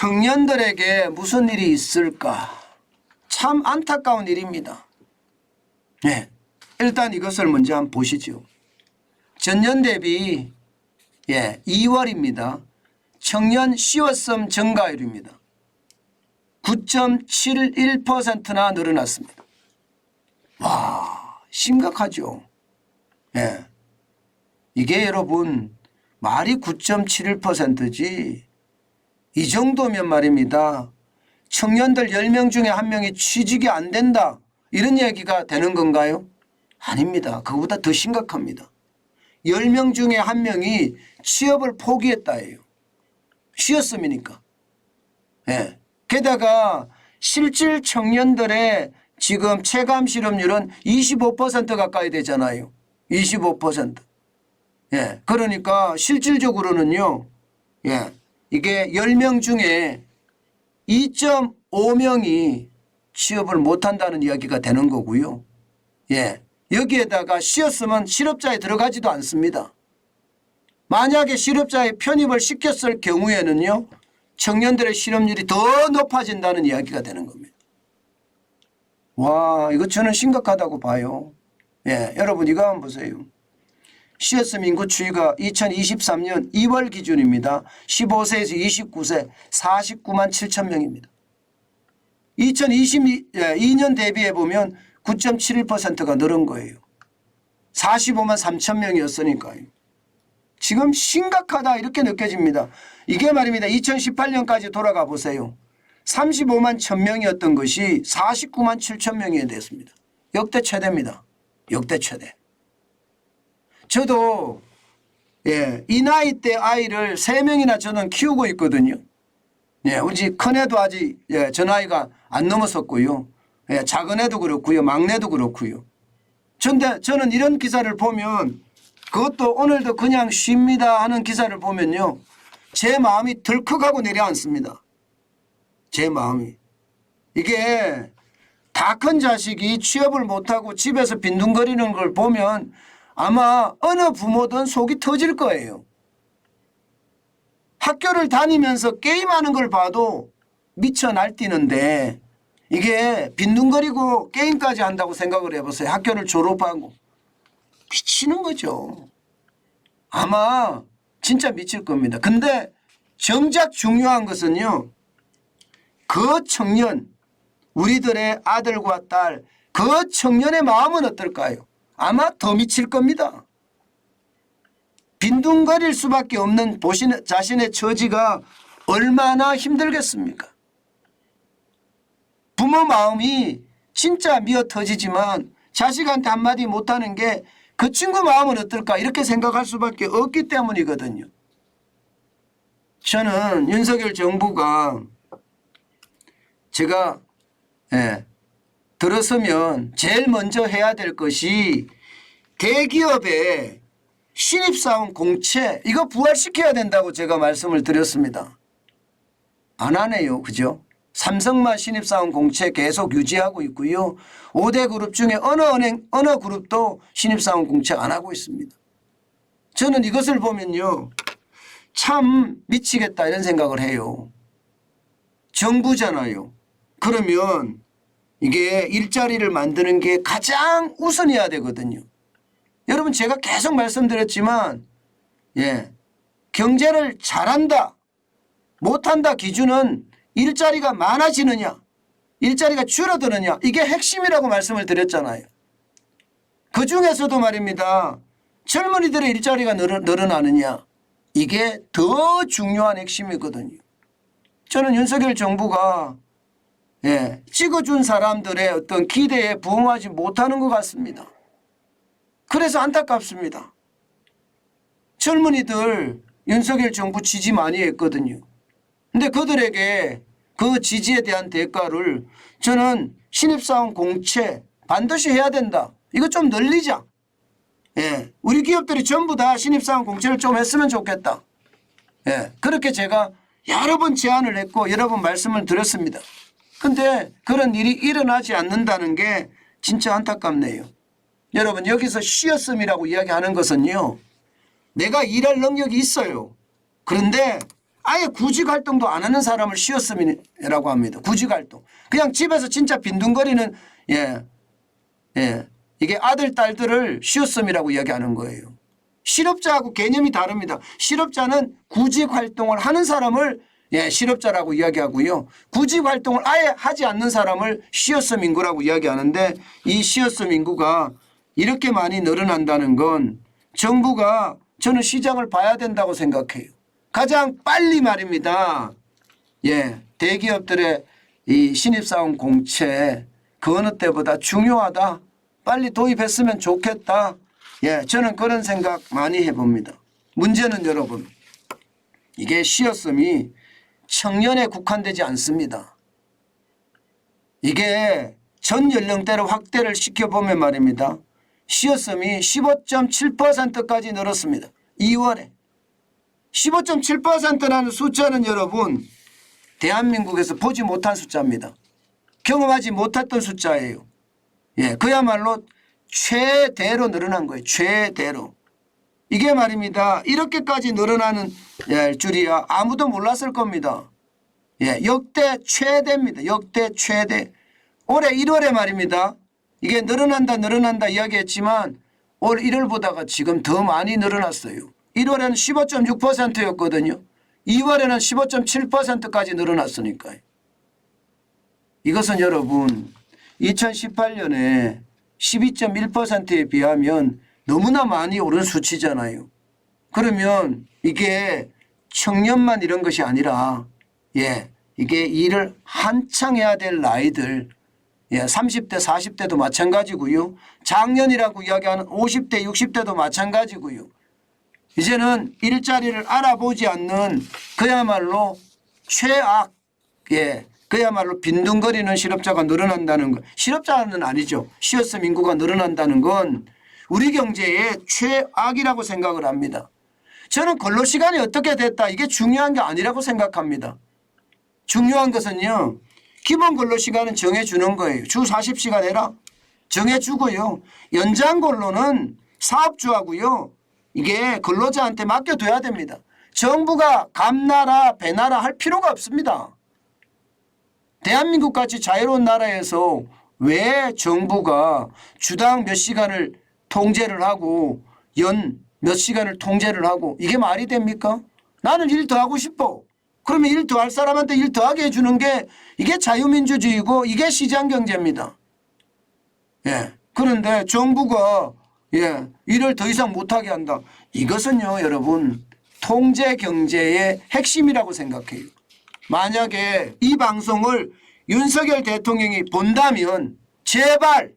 청년들에게 무슨 일이 있을까? 참 안타까운 일입니다. 네, 일단 이것을 먼저 한번 보시죠. 전년 대비 2월입니다. 청년 시효성 증가율입니다. 9.71%나 늘어났습니다. 와, 심각하죠. 예. 이게 여러분 말이 9.71%지 이 정도면 말입니다. 청년들 10명 중에 1명이 취직이 안 된다 이런 얘기가 되는 건가요? 아닙니다. 그거보다 더 심각합니다. 10명 중에 1명이 취업을 포기했다예요. 쉬었음이니까. 예. 게다가 실질 청년들의 지금 체감 실업률은 25% 가까이 되잖아요. 25%. 예. 그러니까 실질적으로는요. 예. 이게 10명 중에 2.5명이 취업을 못한다는 이야기가 되는 거고요. 예. 여기에다가 쉬었으면 실업자에 들어가지도 않습니다. 만약에 실업자에 편입을 시켰을 경우에는요. 청년들의 실업률이 더 높아진다는 이야기가 되는 겁니다. 와, 이거 저는 심각하다고 봐요. 예, 여러분 이거 한번 보세요. 쉬었음 인구 추이가 2023년 2월 기준입니다. 15세에서 29세 49만 7천 명입니다. 2022년 대비해 보면 9.71%가 늘은 거예요. 45만 3천 명이었으니까요. 지금 심각하다 이렇게 느껴집니다. 이게 말입니다. 2018년까지 돌아가 보세요. 35만 1,000명이었던 것이 49만 7천 명이 됐습니다. 역대 최대입니다. 역대 최대. 저도 이 나이 때 아이를 3명이나 저는 키우고 있거든요. 우리 큰애도 아직 저 나이가 안 넘었었고요. 작은애도 그렇고요. 막내도 그렇고요. 그런데 저는 이런 기사를 보면 그것도 오늘도 그냥 쉽니다 하는 기사를 보면요. 제 마음이 덜컥하고 내려앉습니다. 제 마음이. 이게 다 큰 자식이 취업을 못하고 집에서 빈둥거리는 걸 보면 아마 어느 부모든 속이 터질 거예요. 학교를 다니면서 게임하는 걸 봐도 미쳐 날뛰는데 이게 빈둥거리고 게임까지 한다고 생각을 해보세요. 학교를 졸업하고. 미치는 거죠. 아마 진짜 미칠 겁니다. 근데 정작 중요한 것은요. 그 청년, 우리들의 아들과 딸, 그 청년의 마음은 어떨까요? 아마 더 미칠 겁니다. 빈둥거릴 수밖에 없는 자신의 처지가 얼마나 힘들겠습니까? 부모 마음이 진짜 미어 터지지만 자식한테 한마디 못하는 게 그 친구 마음은 어떨까 이렇게 생각할 수밖에 없기 때문이거든요. 저는 윤석열 정부가 제가 들어서면 제일 먼저 해야 될 것이 대기업의 신입사원 공채 이거 부활시켜야 된다고 제가 말씀을 드렸습니다. 안 하네요. 그죠? 삼성만 신입사원 공채 계속 유지하고 있고요. 5대 그룹 중에 어느 그룹도 신입사원 공채 안 하고 있습니다. 저는 이것을 보면요. 참 미치겠다 이런 생각을 해요. 정부잖아요. 그러면 이게 일자리를 만드는 게 가장 우선이어야 되거든요. 여러분 제가 계속 말씀드렸지만 경제를 잘한다 못한다 기준은 일자리가 많아지느냐 일자리가 줄어드느냐 이게 핵심이라고 말씀을 드렸잖아요. 그중에서도 말입니다. 젊은이들의 일자리가 늘어나느냐 이게 더 중요한 핵심이거든요. 저는 윤석열 정부가 찍어준 사람들의 어떤 기대에 부응하지 못하는 것 같습니다. 그래서 안타깝습니다. 젊은이들 윤석열 정부 지지 많이 했거든요. 근데 그들에게 그 지지에 대한 대가를 저는 신입사원 공채 반드시 해야 된다. 이거 좀 늘리자. 우리 기업들이 전부 다 신입사원 공채를 좀 했으면 좋겠다. 그렇게 제가 여러 번 제안을 했고 여러 번 말씀을 드렸습니다. 근데 그런 일이 일어나지 않는다는 게 진짜 안타깝네요. 여러분 여기서 쉬었음이라고 이야기하는 것은요. 내가 일할 능력이 있어요. 그런데 아예 구직 활동도 안 하는 사람을 쉬었음이라고 합니다. 구직 활동. 그냥 집에서 진짜 빈둥거리는 이게 아들 딸들을 쉬었음이라고 이야기하는 거예요. 실업자하고 개념이 다릅니다. 실업자는 구직 활동을 하는 사람을 실업자라고 이야기하고요. 구직 활동을 아예 하지 않는 사람을 쉬었음 인구라고 이야기하는데 이 쉬었음 인구가 이렇게 많이 늘어난다는 건 정부가 저는 시장을 봐야 된다고 생각해요. 가장 빨리 말입니다. 대기업들의 이 신입사원 공채 그 어느 때보다 중요하다. 빨리 도입했으면 좋겠다. 저는 그런 생각 많이 해봅니다. 문제는 여러분 이게 쉬었음이 청년에 국한되지 않습니다. 이게 전 연령대로 확대를 시켜보면 말입니다. 쉬었음이 15.7%까지 늘었습니다. 2월에. 15.7%라는 숫자는 여러분 대한민국에서 보지 못한 숫자입니다. 경험하지 못했던 숫자예요. 그야말로 최대로 늘어난 거예요. 최대로. 이게 말입니다. 이렇게까지 늘어나는 줄이야 아무도 몰랐을 겁니다. 역대 최대입니다. 역대 최대. 올해 1월에 말입니다. 이게 늘어난다 이야기했지만 올 1월보다가 지금 더 많이 늘어났어요. 1월에는 15.6%였거든요. 2월에는 15.7%까지 늘어났으니까요. 이것은 여러분 2018년에 12.1%에 비하면 너무나 많이 오른 수치잖아요. 그러면 이게 청년만 이런 것이 아니라 이게 일을 한창 해야 될 나이들 30대 40대도 마찬가지고요. 장년이라고 이야기하는 50대 60대도 마찬가지고요. 이제는 일자리를 알아보지 않는 그야말로 최악 그야말로 빈둥거리는 실업자가 늘어난다는 것. 실업자는 아니죠. 쉬었음 인구가 늘어난다는 건 우리 경제의 최악이라고 생각을 합니다. 저는 근로시간이 어떻게 됐다 이게 중요한 게 아니라고 생각합니다. 중요한 것은요. 기본 근로시간은 정해주는 거예요. 주 40시간 해라. 정해주고요. 연장 근로는 사업주하고요. 이게 근로자한테 맡겨둬야 됩니다. 정부가 감나라 배나라 할 필요가 없습니다. 대한민국같이 자유로운 나라에서 왜 정부가 주당 몇 시간을 통제를 하고 연 몇 시간을 통제를 하고 이게 말이 됩니까? 나는 일 더 하고 싶어. 그러면 일 더 할 사람한테 일 더 하게 해주는 게 이게 자유민주주의고 이게 시장경제입니다. 그런데 정부가 일을 더 이상 못하게 한다. 이것은요 여러분 통제경제의 핵심이라고 생각해요. 만약에 이 방송을 윤석열 대통령이 본다면 제발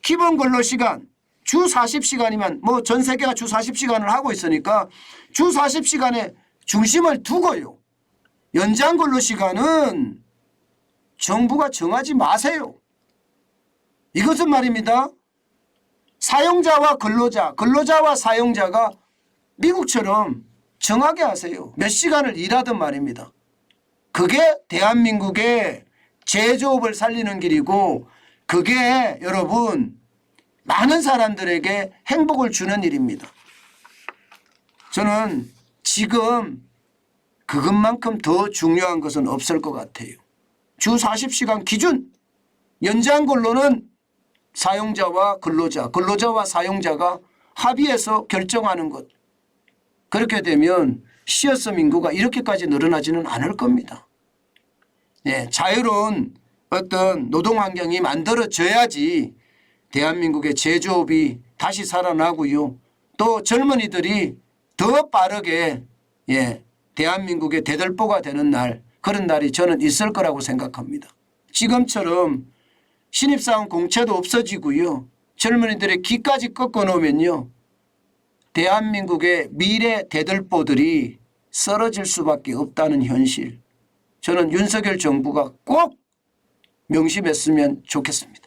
기본 근로시간 주 40시간이면 뭐 전 세계가 주 40시간을 하고 있으니까 주 40시간에 중심을 두고요. 연장 근로시간은 정부가 정하지 마세요. 이것은 말입니다. 사용자와 근로자, 근로자와 사용자가 미국처럼 정하게 하세요. 몇 시간을 일하든 말입니다. 그게 대한민국의 제조업을 살리는 길이고 그게 여러분 많은 사람들에게 행복을 주는 일입니다. 저는 지금 그것만큼 더 중요한 것은 없을 것 같아요. 주 40시간 기준 연장 근로는 사용자와 근로자, 근로자와 사용자가 합의해서 결정하는 것. 그렇게 되면 쉬었음 인구가 이렇게까지 늘어나지는 않을 겁니다. 자유로운 어떤 노동 환경이 만들어져야지 대한민국의 제조업이 다시 살아나고요. 또 젊은이들이 더 빠르게 대한민국의 대들보가 되는 날 그런 날이 저는 있을 거라고 생각합니다. 지금처럼 신입사원 공채도 없어지고요. 젊은이들의 귀까지 꺾어놓으면요. 대한민국의 미래 대들보들이 쓰러질 수밖에 없다는 현실. 저는 윤석열 정부가 꼭 명심했으면 좋겠습니다.